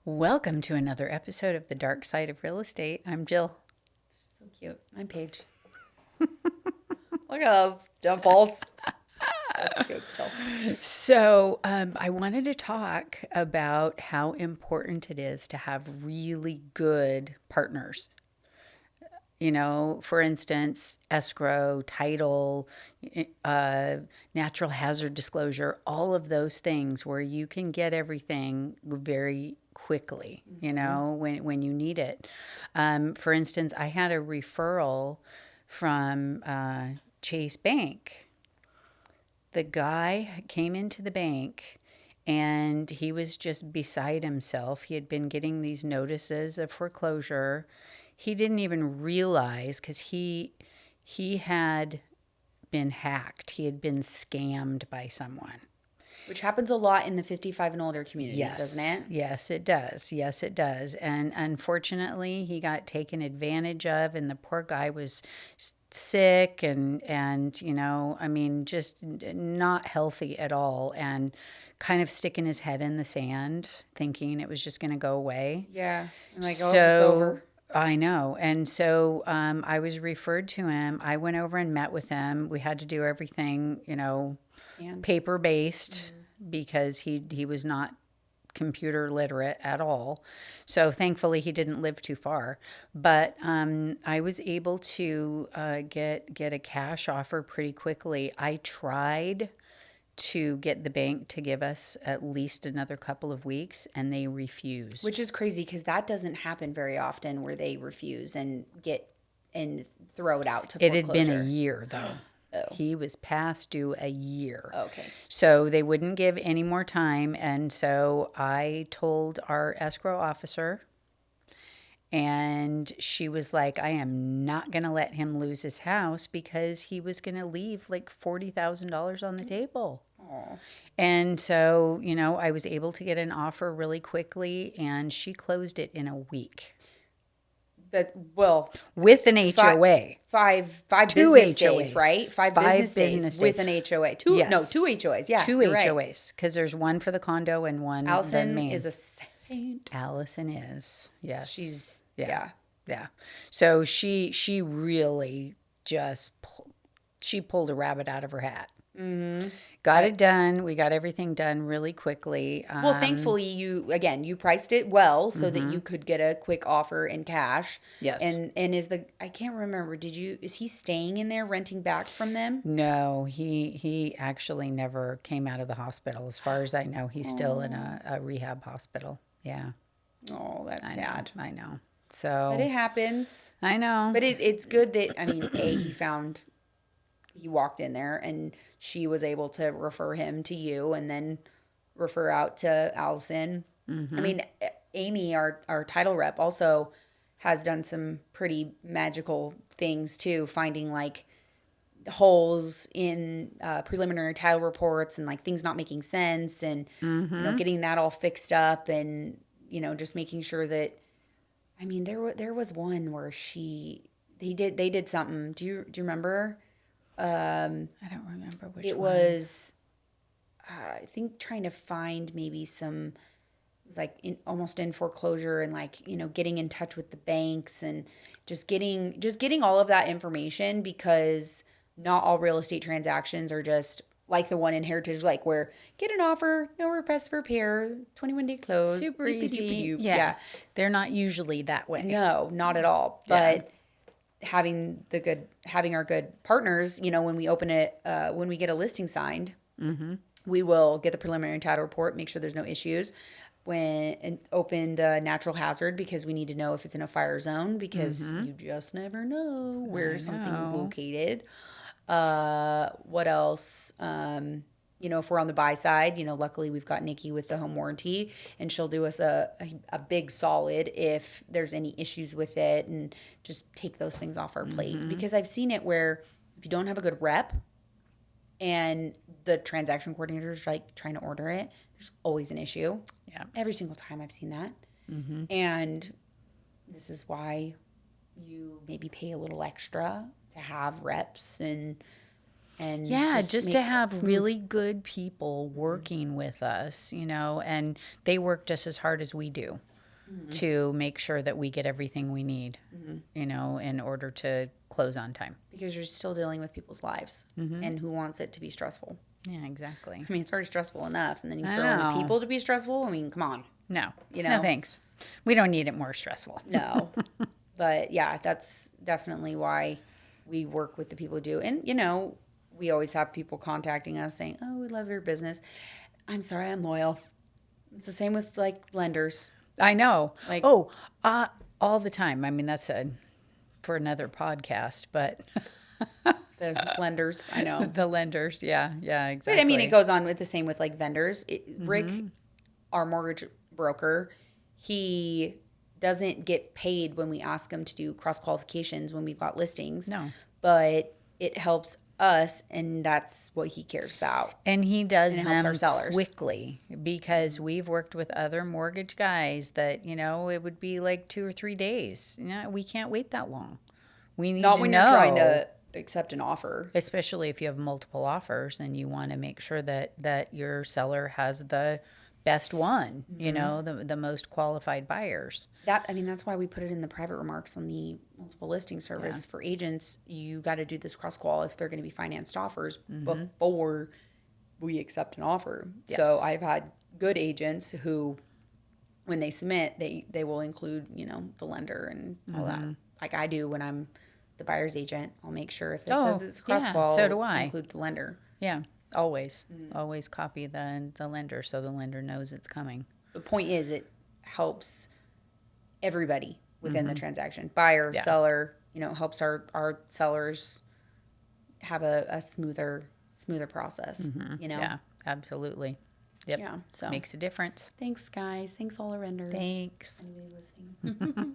Welcome to another episode of The Dark Side of Real Estate. I'm Jill. So cute. I'm Paige. Look at those dimples. So cute, Jill. So, I wanted to talk about how important it is to have really good partners. You know, for instance, escrow, title, natural hazard disclosure, all of those things where you can get everything very quickly, you know, when you need it. For instance, I had a referral from Chase Bank. The guy came into the bank and he was just beside himself. He had been getting these notices of foreclosure. He didn't even realize because he had been hacked. He had been scammed by someone. Which happens a lot in the 55 and older communities, Yes, doesn't it? yes, it does. Yes, it does. And unfortunately, he got taken advantage of, and the poor guy was sick and you know, I mean, just not healthy at all, and kind of sticking his head in the sand, thinking it was just going to go away. Yeah. I'm like, So it's over. I know. And so I was referred to him. I went over and met with him. We had to do everything, you know, And paper based because he was not computer literate at all. So thankfully he didn't live too far. But I was able to get a cash offer pretty quickly. I tried to get the bank to give us at least another couple of weeks, and they refused. which is crazy because that doesn't happen very often where they refuse and throw it out to It foreclosure. had been a year though. He was past due a year. Okay. So they wouldn't give any more time. And so I told our escrow officer, and she was like, I am not going to let him lose his house because he was going to leave like $40,000 on the table. Aw. And so, you know, I was able to get an offer really quickly, and she closed it in a week But, well, with an HOA. five Two business HOAs. days, right? Five business days with an HOA. Two Yes. two HOAs. Yeah. Two you're right. HOAs, because there's one for the condo and one the Allison main. is a saint. Allison is, yes. She's yeah. So she really just she pulled a rabbit out of her hat. Got it done. We got everything done really quickly. Well, thankfully you priced it well so that you could get a quick offer in cash. Yes. And I can't remember, is he staying in there renting back from them? No, he actually never came out of the hospital. As far as I know, he's still in a rehab hospital. Yeah. Oh, that's I sad. know. I know. So But it happens. I know. But it's good that, I mean, he walked in there and she was able to refer him to you and then refer out to Allison. I mean, Amy, our title rep, also has done some pretty magical things too, finding like holes in preliminary title reports and like things not making sense, and you know, getting that all fixed up, and you know, just making sure that, I mean, there was one where they did something. Do you remember? I don't remember which It one. was, I think, trying to find maybe some, it was like almost in foreclosure, and like, you know, getting in touch with the banks and just getting all of that information, because not all real estate transactions are just like the one in Heritage, like where get an offer, no request for repair, 21-day close. Super beep, beep, easy. beep, beep. Yeah. They're not usually that way. No, not at all. Yeah. But having our good partners, you know, when we when we get a listing signed, we will get the preliminary title report, make sure there's no issues, and open the natural hazard, because we need to know if it's in a fire zone, because you just never know where something's located. What else? You know, if we're on the buy side, you know, luckily we've got Nikki with the home warranty, and she'll do us a big solid if there's any issues with it, and just take those things off our plate. Because I've seen it where if you don't have a good rep and the transaction coordinator is like trying to order it, there's always an issue. Yeah. Every single time I've seen that. And this is why you maybe pay a little extra to have reps, and Yeah, just to have smooth. really good people working with us, you know, and they work just as hard as we do. to make sure that we get everything we need, in order to close on time. Because you're still dealing with people's lives, and who wants it to be stressful? Yeah, exactly. I mean, it's already stressful enough, and then you I throw in the know. people to be stressful. I mean, come on. No, You no know? thanks. We don't need it more stressful. No. But yeah, that's definitely why we work with the people who do. And, we always have people contacting us saying, oh, we love your business. I'm sorry, I'm loyal. It's the same with like lenders. I know. Like- All the time. I mean, that's for another podcast, but The lenders, I know. the lenders, yeah, exactly. But I mean, it goes on with the same with like vendors. Rick, our mortgage broker, he doesn't get paid when we ask him to do cross qualifications when we've got listings. No. But it helps us, and that's what he cares about. And he does And it helps them our sellers. quickly because we've worked with other mortgage guys that, it would be like 2 or 3 days. We can't wait that long. We need Not to when know, you're trying to accept an offer. especially if you have multiple offers and you want to make sure that your seller has the best one, the most qualified buyers. That's why we put it in the private remarks on the multiple listing service for agents. You got to do this cross qual if they're going to be financed offers before we accept an offer. Yes. So I've had good agents who, when they submit, they will include the lender and all that. Like I do when I'm the buyer's agent. I'll make sure if it says it's a cross qual, so do I. include the lender. Yeah, always copy the lender so the lender knows it's coming. The point is, it helps everybody within the transaction, buyer, seller. Helps our sellers have a smoother process. Yeah, absolutely. Yep. Yeah. So Makes a difference. thanks, guys. Thanks, all our vendors. Thanks. Anybody listening?